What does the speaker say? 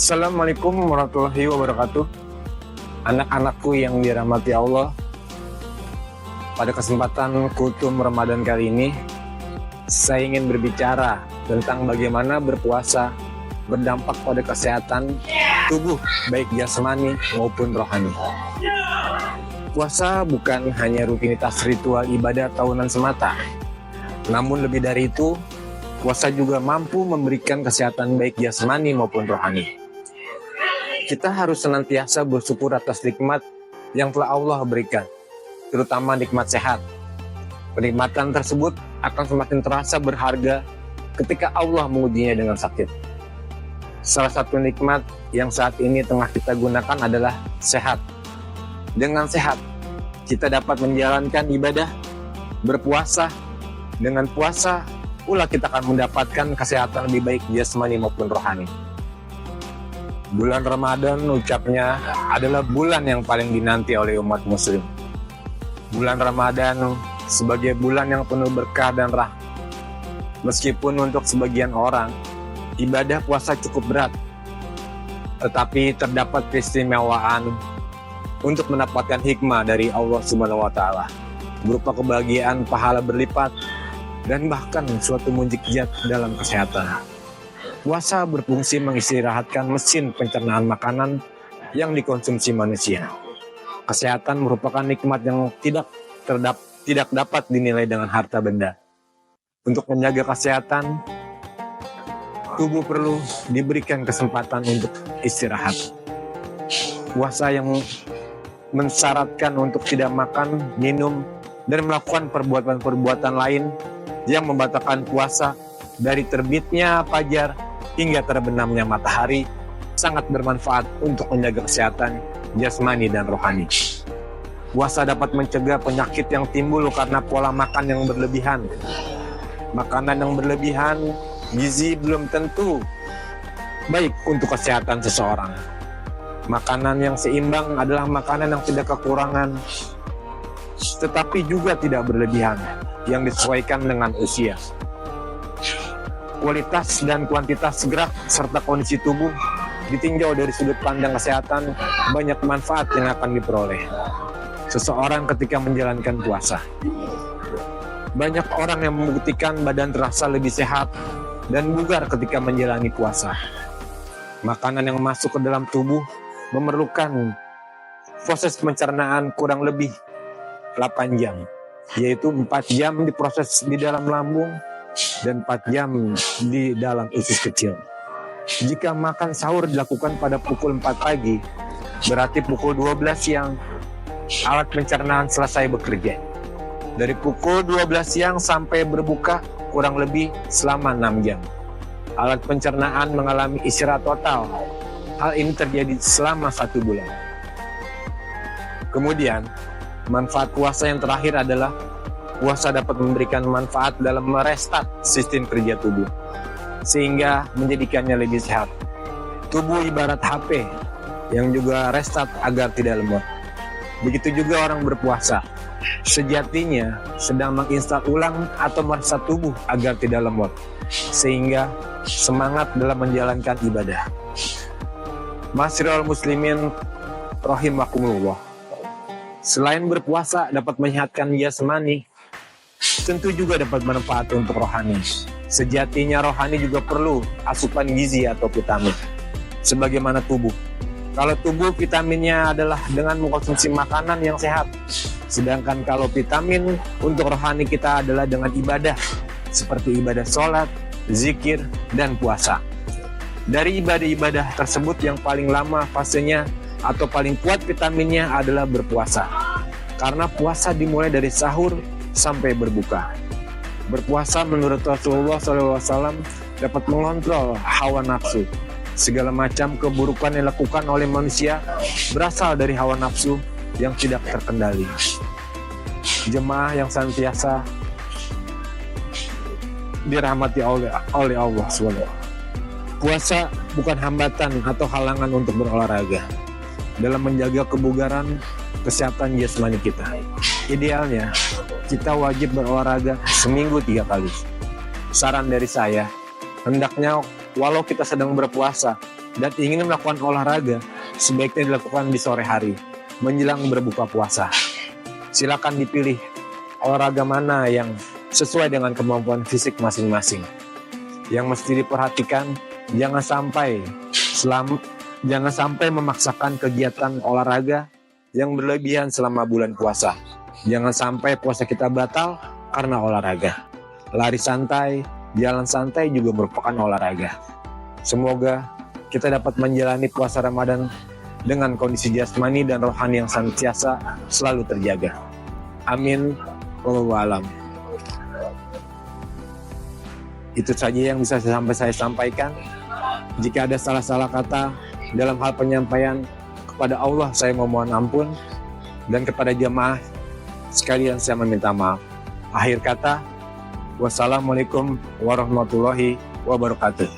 Assalamualaikum warahmatullahi wabarakatuh. Anak-anakku yang dirahmati Allah, pada kesempatan Kultum Ramadan kali ini, saya ingin berbicara tentang bagaimana berpuasa berdampak pada kesehatan tubuh, baik jasmani maupun rohani. Puasa bukan hanya rutinitas ritual ibadah tahunan semata, namun lebih dari itu, puasa juga mampu memberikan kesehatan baik jasmani maupun rohani. Kita harus senantiasa bersyukur atas nikmat yang telah Allah berikan, terutama nikmat sehat. Kenikmatan tersebut akan semakin terasa berharga ketika Allah mengujinya dengan sakit. Salah satu nikmat yang saat ini tengah kita gunakan adalah sehat. Dengan sehat, kita dapat menjalankan ibadah, berpuasa. Dengan puasa, pula kita akan mendapatkan kesehatan lebih baik jasmani maupun rohani. Bulan Ramadan ucapnya adalah bulan yang paling dinanti oleh umat muslim. Bulan Ramadan sebagai bulan yang penuh berkah dan rahmat. Meskipun untuk sebagian orang, ibadah puasa cukup berat, tetapi terdapat keistimewaan untuk mendapatkan hikmah dari Allah Subhanahu wa Ta'ala, berupa kebahagiaan, pahala berlipat, dan bahkan suatu mukjizat dalam kesehatan. Puasa berfungsi mengistirahatkan mesin pencernaan makanan yang dikonsumsi manusia. Kesehatan merupakan nikmat yang tidak dapat dinilai dengan harta benda. Untuk menjaga kesehatan, tubuh perlu diberikan kesempatan untuk istirahat. Puasa yang mensyaratkan untuk tidak makan, minum, dan melakukan perbuatan-perbuatan lain yang membatalkan puasa dari terbitnya fajar hingga terbenamnya matahari sangat bermanfaat untuk menjaga kesehatan jasmani dan rohani. Puasa dapat mencegah penyakit yang timbul karena pola makan yang berlebihan. Makanan yang berlebihan, gizi belum tentu baik untuk kesehatan seseorang. Makanan yang seimbang adalah makanan yang tidak kekurangan, tetapi juga tidak berlebihan, yang disesuaikan dengan usia. Kualitas dan kuantitas gerak serta kondisi tubuh ditinjau dari sudut pandang kesehatan, banyak manfaat yang akan diperoleh seseorang ketika menjalankan puasa. Banyak orang yang membuktikan badan terasa lebih sehat dan bugar ketika menjalani puasa. Makanan yang masuk ke dalam tubuh memerlukan proses pencernaan kurang lebih 8 jam, yaitu 4 jam diproses di dalam lambung dan 4 jam di dalam usus kecil. Jika makan sahur dilakukan pada pukul 4 pagi, berarti pukul 12 siang alat pencernaan selesai bekerja. Dari pukul 12 siang sampai berbuka kurang lebih selama 6 jam. Alat pencernaan mengalami istirahat total. Hal ini terjadi selama 1 bulan. Kemudian, manfaat puasa yang terakhir adalah puasa dapat memberikan manfaat dalam merestart sistem kerja tubuh, sehingga menjadikannya lebih sehat. Tubuh ibarat HP yang juga restart agar tidak lemot. Begitu juga orang berpuasa, sejatinya sedang menginstal ulang atau merestart tubuh agar tidak lemot, sehingga semangat dalam menjalankan ibadah. Masyiral muslimin rahimakumullah. Selain berpuasa dapat menyehatkan jasmani, tentu juga dapat bermanfaat untuk rohani. Sejatinya rohani juga perlu asupan gizi atau vitamin, sebagaimana tubuh. Kalau tubuh, vitaminnya adalah dengan mengkonsumsi makanan yang sehat. Sedangkan kalau vitamin untuk rohani kita adalah dengan ibadah, seperti ibadah sholat, zikir, dan puasa. Dari ibadah-ibadah tersebut yang paling lama fasenya atau paling kuat vitaminnya adalah berpuasa. Karena puasa dimulai dari sahur sampai berbuka. Berpuasa menurut Rasulullah SAW dapat mengontrol hawa nafsu. Segala macam keburukan yang dilakukan oleh manusia berasal dari hawa nafsu yang tidak terkendali. Jemaah yang senantiasa dirahmati oleh Allah SWT. Puasa bukan hambatan atau halangan untuk berolahraga dalam menjaga kebugaran kesehatan jasmani kita. Idealnya, kita wajib berolahraga seminggu 3 kali. Saran dari saya, hendaknya walau kita sedang berpuasa, dan ingin melakukan olahraga, sebaiknya dilakukan di sore hari, menjelang berbuka puasa. Silakan dipilih olahraga mana yang sesuai dengan kemampuan fisik masing-masing. Yang mesti diperhatikan, jangan sampai memaksakan kegiatan olahraga yang berlebihan selama bulan puasa. Jangan sampai puasa kita batal karena olahraga. Lari santai, jalan santai juga merupakan olahraga. Semoga kita dapat menjalani puasa Ramadan dengan kondisi jasmani dan rohani yang senantiasa selalu terjaga. Amin. Wallahu a'lam. Itu saja yang bisa saya sampaikan. Jika ada salah-salah kata dalam hal penyampaian, kepada Allah saya memohon ampun, dan kepada jamaah sekalian saya meminta maaf. Akhir kata, wassalamualaikum warahmatullahi wabarakatuh.